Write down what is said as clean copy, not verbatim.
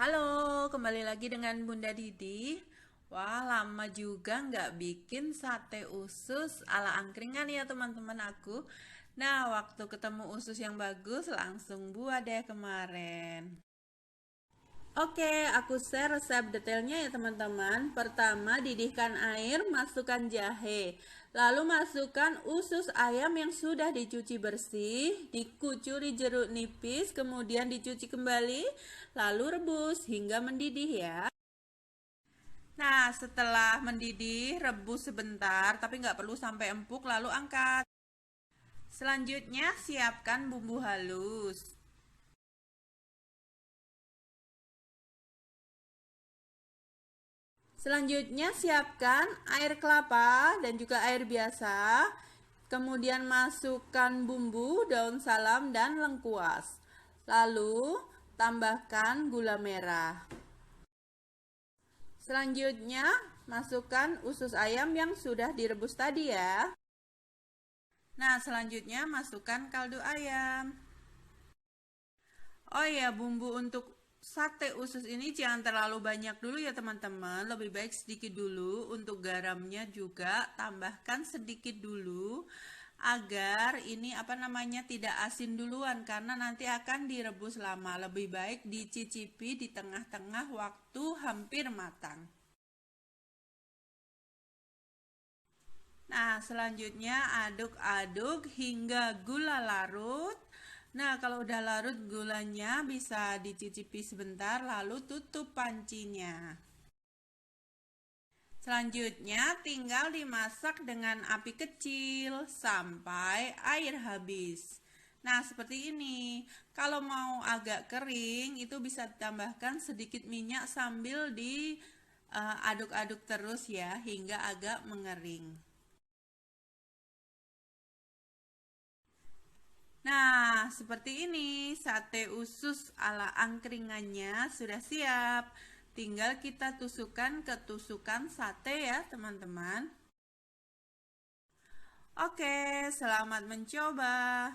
Halo, kembali lagi dengan Bunda Didi. Wah, lama juga nggak bikin sate usus ala angkringan ya teman-teman aku. Nah, waktu ketemu usus yang bagus, langsung buat deh kemarin. Oke, aku share resep detailnya ya teman-teman. Pertama, didihkan air, masukkan jahe. Lalu masukkan usus ayam yang sudah dicuci bersih, dikucuri jeruk nipis, kemudian dicuci kembali, lalu rebus hingga mendidih ya. Nah, setelah mendidih, rebus sebentar, tapi nggak perlu sampai empuk, lalu angkat. Selanjutnya, siapkan bumbu halus. Selanjutnya siapkan air kelapa dan juga air biasa. Kemudian masukkan bumbu, daun salam dan lengkuas. Lalu tambahkan gula merah. Selanjutnya masukkan usus ayam yang sudah direbus tadi ya. Nah, selanjutnya masukkan kaldu ayam. Oh ya, bumbu untuk sate usus ini jangan terlalu banyak dulu ya teman-teman. Lebih baik sedikit dulu. Untuk garamnya juga tambahkan sedikit dulu agar ini tidak asin duluan karena nanti akan direbus lama. Lebih baik dicicipi di tengah-tengah waktu hampir matang. Nah, selanjutnya aduk-aduk hingga gula larut. Nah, kalau udah larut gulanya bisa dicicipi sebentar lalu tutup pancinya. Selanjutnya tinggal dimasak dengan api kecil sampai air habis. Nah, seperti ini. Kalau mau agak kering itu bisa ditambahkan sedikit minyak sambil diaduk-aduk terus ya hingga agak mengering. Nah, seperti ini sate usus ala angkringannya sudah siap. Tinggal kita tusukkan ke tusukan sate ya, teman-teman. Oke, selamat mencoba.